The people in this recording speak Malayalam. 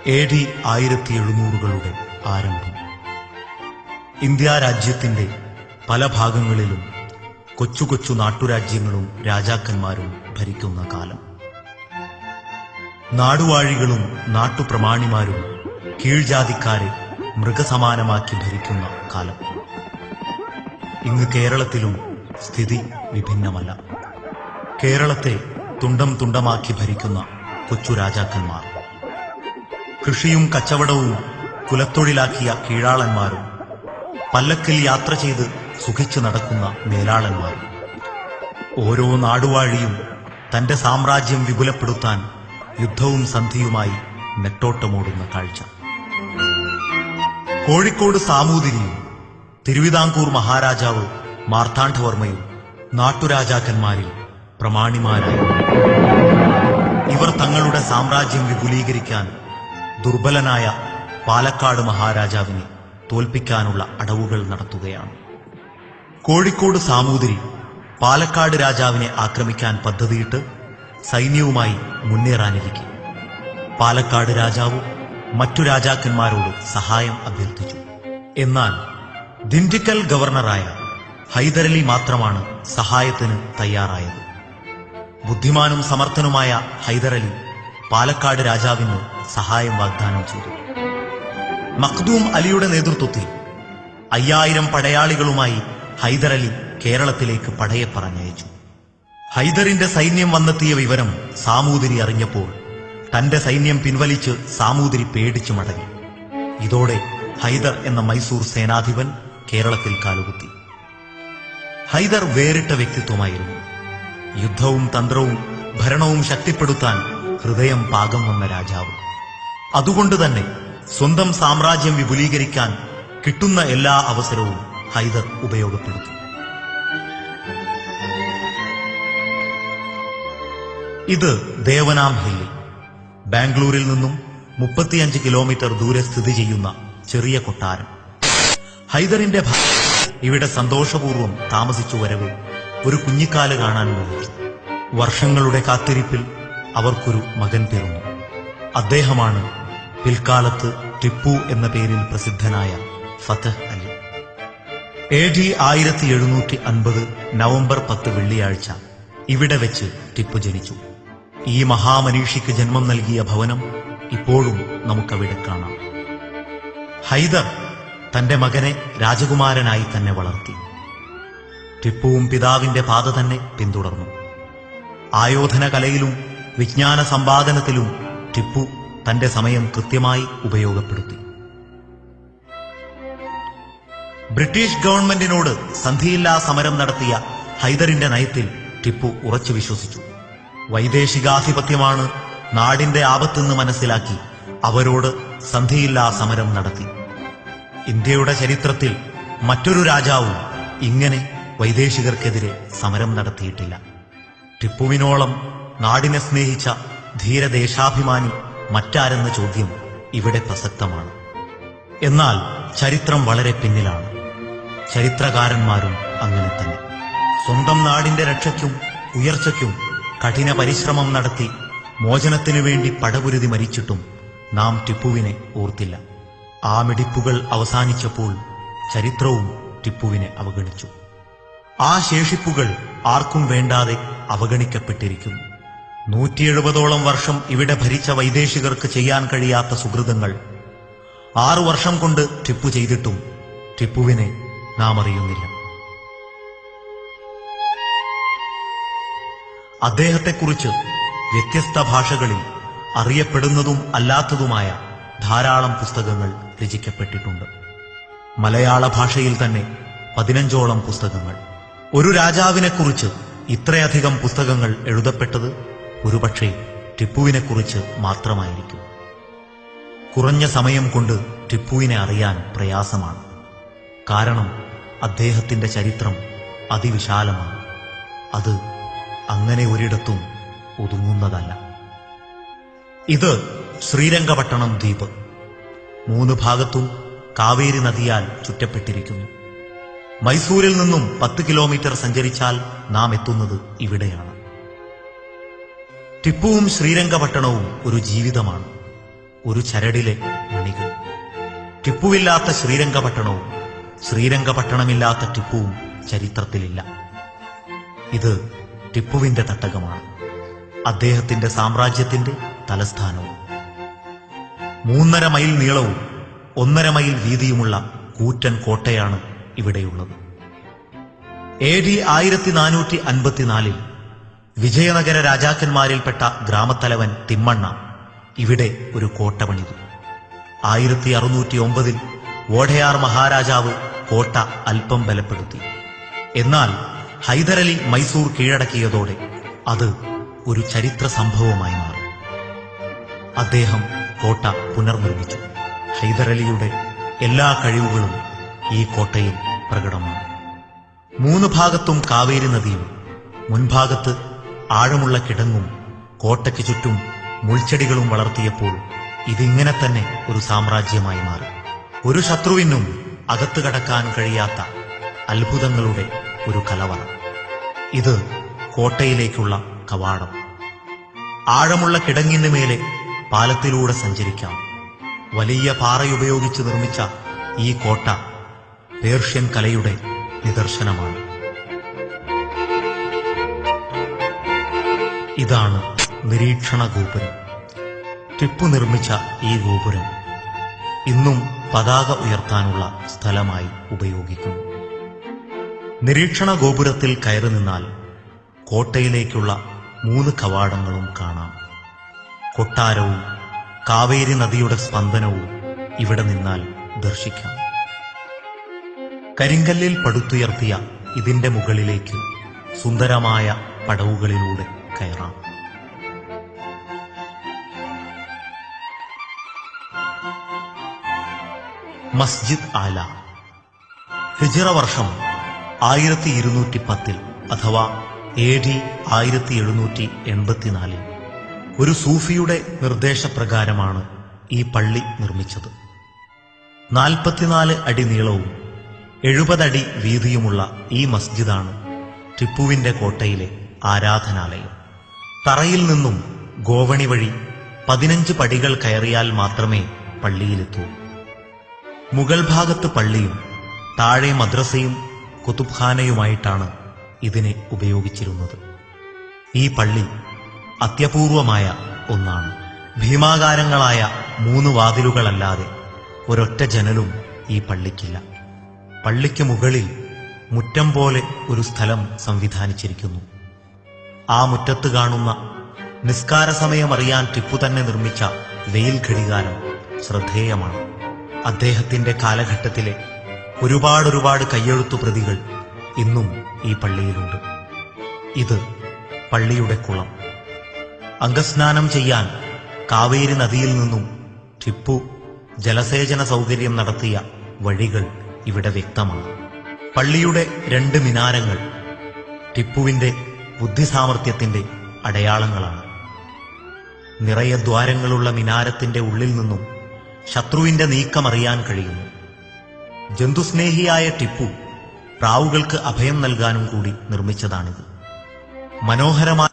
AD 1700-കളുടെ ആരംഭം. ഇന്ത്യ രാജ്യത്തിന്റെ പല ഭാഗങ്ങളിലും കൊച്ചു കൊച്ചു നാട്ടുരാജ്യങ്ങളും രാജാക്കന്മാരും ഭരിക്കുന്ന കാലം. നാടുവാഴികളും നാട്ടുപ്രമാണിമാരും കീഴ്ജാതിക്കാരെ മൃഗസമാനമാക്കി ഭരിക്കുന്ന കാലം. ഇന്ന് കേരളത്തിലും സ്ഥിതി വിഭിന്നമല്ല. കേരളത്തെ തുണ്ടം തുണ്ടമാക്കി ഭരിക്കുന്ന കൊച്ചു രാജാക്കന്മാർ, കൃഷിയും കച്ചവടവും കുലത്തൊഴിലാക്കിയ കീഴാളന്മാരും, പല്ലക്കിൽ യാത്ര ചെയ്ത് സുഖിച്ചു നടക്കുന്ന മേലാളന്മാരും, ഓരോ നാടുവാഴിയും തന്റെ സാമ്രാജ്യം വിപുലപ്പെടുത്താൻ യുദ്ധവും സന്ധിയുമായി നെട്ടോട്ടമോടുന്ന കാഴ്ച. കോഴിക്കോട് സാമൂതിരിയും തിരുവിതാംകൂർ മഹാരാജാവ് മാർത്താണ്ഡവർമ്മയും നാട്ടുരാജാക്കന്മാരിൽ പ്രമാണിമാരായി. ഇവർ തങ്ങളുടെ സാമ്രാജ്യം വിപുലീകരിക്കാൻ ദുർബലനായ പാലക്കാട് മഹാരാജാവിനെ തോൽപ്പിക്കാനുള്ള അടവുകൾ നടത്തുകയാണ്. കോഴിക്കോട് സാമൂതിരി പാലക്കാട് രാജാവിനെ ആക്രമിക്കാൻ പദ്ധതിയിട്ട് സൈന്യവുമായി മുന്നേറാനിരിക്കെ പാലക്കാട് രാജാവ് മറ്റു രാജാക്കന്മാരോട് സഹായം അഭ്യർത്ഥിച്ചു. എന്നാൽ ദിണ്ടിക്കൽ ഗവർണറായ ഹൈദരലി മാത്രമാണ് സഹായത്തിന് തയ്യാറായത്. ബുദ്ധിമാനും സമർത്ഥനുമായ ഹൈദരലി പാലക്കാട് രാജാവിന് സഹായം വാഗ്ദാനം ചെയ്തു. മഖ്ദൂം അലിയുടെ നേതൃത്വത്തിൽ 5000 പടയാളികളുമായി ഹൈദരലി കേരളത്തിലേക്ക് പടയെ പറഞ്ഞയച്ചു. ഹൈദറിന്റെ സൈന്യം വന്നെത്തിയ വിവരം സാമൂതിരി അറിഞ്ഞപ്പോൾ തന്റെ സൈന്യം പിൻവലിച്ച് സാമൂതിരി പേടിച്ചു മടങ്ങി. ഇതോടെ ഹൈദർ എന്ന മൈസൂർ സേനാധിപൻ കേരളത്തിൽ കാലുകുത്തി. ഹൈദർ വേറിട്ട വ്യക്തിത്വമായിരുന്നു. യുദ്ധവും തന്ത്രവും ഭരണവും ശക്തിപ്പെടുത്താൻ ഹൃദയം പാകം വന്ന രാജാവ്. അതുകൊണ്ടുതന്നെ സ്വന്തം സാമ്രാജ്യം വിപുലീകരിക്കാൻ കിട്ടുന്ന എല്ലാ അവസരവും ഹൈദർ ഉപയോഗപ്പെടുത്തി. ഇത് ദേവനാം ഹില്ലി, ബാംഗ്ലൂരിൽ നിന്നും 35 കിലോമീറ്റർ ദൂരെ സ്ഥിതി ചെയ്യുന്ന ചെറിയ കൊട്ടാരം. ഹൈദറിന്റെ ഇവിടെ സന്തോഷപൂർവ്വം താമസിച്ചു വരവേ ഒരു കുഞ്ഞിക്കാല് കാണാൻ മോഹിച്ചു. വർഷങ്ങളുടെ കാത്തിരിപ്പിൽ അവർക്കൊരു മകൻ പിറന്നു. അദ്ദേഹമാണ് പിൽക്കാലത്ത് ടിപ്പു എന്ന പേരിൽ പ്രസിദ്ധനായ ഫതഹ് അലി. AD 1750 നവംബർ 10 വെള്ളിയാഴ്ച ഇവിടെ വെച്ച് ടിപ്പു ജനിച്ചു. ഈ മഹാമനീഷിക്ക് ജന്മം നൽകിയ ഭവനം ഇപ്പോഴും നമുക്കവിടെ കാണാം. ഹൈദർ തന്റെ മകനെ രാജകുമാരനായി തന്നെ വളർത്തി. ടിപ്പുവും പിതാവിന്റെ പാത തന്നെ പിന്തുടർന്നു. ആയോധന കലയിലും വിജ്ഞാന സമ്പാദനത്തിലും ടിപ്പു തന്റെ സമയം കൃത്യമായി ഉപയോഗപ്പെടുത്തി. ബ്രിട്ടീഷ് ഗവൺമെന്റിനോട് സന്ധിയില്ലാ സമരം നടത്തിയ ഹൈദറിന്റെ നയത്തിൽ ടിപ്പു ഉറച്ചു വിശ്വസിച്ചു. വൈദേശികാധിപത്യമാണ് നാടിന്റെ ആപത്തെന്ന് മനസ്സിലാക്കി അവരോട് സന്ധിയില്ലാ സമരം നടത്തി. ഇന്ത്യയുടെ ചരിത്രത്തിൽ മറ്റൊരു രാജാവും ഇങ്ങനെ വൈദേശികർക്കെതിരെ സമരം നടത്തിയിട്ടില്ല. ടിപ്പുവിനോളം നാടിനെ സ്നേഹിച്ച ധീരദേശാഭിമാനി മറ്റാരെന്ന ചോദ്യം ഇവിടെ പ്രസക്തമാണ്. എന്നാൽ ചരിത്രം വളരെ പിന്നിലാണ്. ചരിത്രകാരന്മാരും അങ്ങനെ തന്നെ. സ്വന്തം നാടിന്റെ രക്ഷയ്ക്കും ഉയർച്ചയ്ക്കും കഠിന പരിശ്രമം നടത്തി മോചനത്തിനു വേണ്ടി പടപുരുതി മരിച്ചിട്ടും നാം ടിപ്പുവിനെ ഓർത്തില്ല. ആ മിടിപ്പുകൾ അവസാനിച്ചപ്പോൾ ചരിത്രവും ടിപ്പുവിനെ അവഗണിച്ചു. ആ ശേഷിപ്പുകൾ ആർക്കും വേണ്ടാതെ അവഗണിക്കപ്പെട്ടിരിക്കുന്നു. 170ഓളം വർഷം ഇവിടെ ഭരിച്ച വൈദേശികർക്ക് ചെയ്യാൻ കഴിയാത്ത സുഹൃതങ്ങൾ 6 വർഷം കൊണ്ട് ടിപ്പു ചെയ്തിട്ടും ടിപ്പുവിനെ നാം അറിയുന്നില്ല. അദ്ദേഹത്തെക്കുറിച്ച് വ്യത്യസ്ത ഭാഷകളിൽ അറിയപ്പെടുന്നതും അല്ലാത്തതുമായ ധാരാളം പുസ്തകങ്ങൾ രചിക്കപ്പെട്ടിട്ടുണ്ട്. മലയാള ഭാഷയിൽ തന്നെ 15ഓളം പുസ്തകങ്ങൾ. ഒരു രാജാവിനെക്കുറിച്ച് ഇത്രയധികം പുസ്തകങ്ങൾ എഴുതപ്പെട്ടത് ഒരുപക്ഷെ ടിപ്പുവിനെക്കുറിച്ച് മാത്രമായിരിക്കും. കുറഞ്ഞ സമയം കൊണ്ട് ടിപ്പുവിനെ അറിയാൻ പ്രയാസമാണ്. കാരണം അദ്ദേഹത്തിന്റെ ചരിത്രം അതിവിശാലമാണ്. അത് അങ്ങനെ ഒരിടത്തും ഒതുങ്ങുന്നതല്ല. ഇത് ശ്രീരംഗപട്ടണം ദ്വീപ്. 3 ഭാഗത്തും കാവേരി നദിയാൽ ചുറ്റപ്പെട്ടിരിക്കുന്നു. മൈസൂരിൽ നിന്നും 10 കിലോമീറ്റർ സഞ്ചരിച്ചാൽ നാം എത്തുന്നത് ഇവിടെയാണ്. ടിപ്പുവും ശ്രീരംഗപട്ടണവും ഒരു ജീവിതമാണ്, ഒരു ചരടിലെ മണികൾ. ടിപ്പുവില്ലാത്ത ശ്രീരംഗപട്ടണവും ശ്രീരംഗപട്ടണമില്ലാത്ത ടിപ്പുവും ചരിത്രത്തിലില്ല. ഇത് ടിപ്പുവിന്റെ തട്ടകമാണ്, അദ്ദേഹത്തിന്റെ സാമ്രാജ്യത്തിന്റെ തലസ്ഥാനവും. 3.5 മൈൽ നീളവും 1.5 മൈൽ വീതിയുമുള്ള കൂറ്റൻ കോട്ടയാണ് ഇവിടെയുള്ളത്. AD 1454 വിജയനഗര രാജാക്കന്മാരിൽപ്പെട്ട ഗ്രാമത്തലവൻ തിമ്മണ്ണ ഇവിടെ ഒരു കോട്ട പണിതു. 1609 വോഡയാർ മഹാരാജാവ് കോട്ട അല്പം ബലപ്പെടുത്തി. എന്നാൽ ഹൈദരലി മൈസൂർ കീഴടക്കിയതോടെ അത് ഒരു ചരിത്ര സംഭവമായി മാറി. അദ്ദേഹം കോട്ട പുനർനിർമ്മിച്ചു. ഹൈദരലിയുടെ എല്ലാ കഴിവുകളും ഈ കോട്ടയിൽ പ്രകടമാണ്. 3 ഭാഗത്തും കാവേരി നദിയും മുൻഭാഗത്ത് ആഴമുള്ള കിടങ്ങും കോട്ടയ്ക്ക് ചുറ്റും മുൾച്ചെടികളും വളർത്തിയപ്പോൾ ഇതിങ്ങനെ തന്നെ ഒരു സാമ്രാജ്യമായി മാറി. ഒരു ശത്രുവിനും അകത്ത് കടക്കാൻ കഴിയാത്ത അത്ഭുതങ്ങളുടെ ഒരു കലവറ. ഇത് കോട്ടയിലേക്കുള്ള കവാടം. ആഴമുള്ള കിടങ്ങിന് മേലെ പാലത്തിലൂടെ സഞ്ചരിക്കാം. വലിയ പാറയുപയോഗിച്ച് നിർമ്മിച്ച ഈ കോട്ട പേർഷ്യൻ കലയുടെ നിദർശനമാണ്. ഇതാണ് നിരീക്ഷണ ഗോപുരം. ടിപ്പു നിർമ്മിച്ച ഈ ഗോപുരം ഇന്നും പതാക ഉയർത്താനുള്ള സ്ഥലമായി ഉപയോഗിക്കുന്നു. നിരീക്ഷണ ഗോപുരത്തിൽ കയറി നിന്നാൽ കോട്ടയിലേക്കുള്ള 3 കവാടങ്ങളും കാണാം. കൊട്ടാരവും കാവേരി നദിയുടെ സ്പന്ദനവും ഇവിടെ നിന്നാൽ ദർശിക്കാം. കരിങ്കല്ലിൽ പടുത്തുയർത്തിയ ഇതിന്റെ മുകളിലേക്ക് സുന്ദരമായ പടവുകളിലൂടെ കയറാം. മസ്ജിദ് ആല. ഹിജ്റ വർഷം 1210 അഥവാ AD 1784 ഒരു സൂഫിയുടെ നിർദ്ദേശപ്രകാരമാണ് ഈ പള്ളി നിർമ്മിച്ചത്. 44 അടി നീളവും 70 അടി വീതിയുമുള്ള ഈ മസ്ജിദാണ് ടിപ്പുവിന്റെ കോട്ടയിലെ ആരാധനാലയം. തറയിൽ നിന്നും ഗോവണി വഴി 15 പടികൾ കയറിയാൽ മാത്രമേ പള്ളിയിലെത്തൂ. മുകൾ ഭാഗത്ത് പള്ളിയും താഴെ മദ്രസയും കുതുബ്ഖാനയുമായിട്ടാണ് ഇതിനെ ഉപയോഗിച്ചിരുന്നത്. ഈ പള്ളി അത്യപൂർവമായ ഒന്നാണ്. ഭീമാകാരങ്ങളായ 3 വാതിലുകളല്ലാതെ ഒരൊറ്റ ജനലും ഈ പള്ളിക്കില്ല. പള്ളിക്ക് മുകളിൽ മുറ്റം പോലെ ഒരു സ്ഥലം സംവിധാനിച്ചിരിക്കുന്നു. ആ മുറ്റത്ത് കാണുന്ന നിസ്കാര സമയമറിയാൻ ടിപ്പു തന്നെ നിർമ്മിച്ച വെയിൽ ഘടികാരം ശ്രദ്ധേയമാണ്. അദ്ദേഹത്തിന്റെ കാലഘട്ടത്തിലെ ഒരുപാട് കയ്യെഴുത്തു പ്രതികൾ ഇന്നും ഈ പള്ളിയിലുണ്ട്. ഇത് പള്ളിയുടെ കുളം. അംഗസ്നാനം ചെയ്യാൻ കാവേരി നദിയിൽ നിന്നും ടിപ്പു ജലസേചന സൗകര്യം നടത്തിയ വഴികൾ ഇവിടെ വ്യക്തമാണ്. പള്ളിയുടെ 2 മിനാരങ്ങൾ ടിപ്പുവിന്റെ ബുദ്ധിസാമർഥ്യത്തിന്റെ അടയാളങ്ങളാണ്. നിറയെ ദ്വാരങ്ങളുള്ള മിനാരത്തിന്റെ ഉള്ളിൽ നിന്നും ശത്രുവിന്റെ നീക്കമറിയാൻ കഴിയുന്നു. ജന്തുസ്നേഹിയായ ടിപ്പു പ്രാവുകൾക്ക് അഭയം നൽകാനും കൂടി നിർമ്മിച്ചതാണിത്. മനോഹരമായ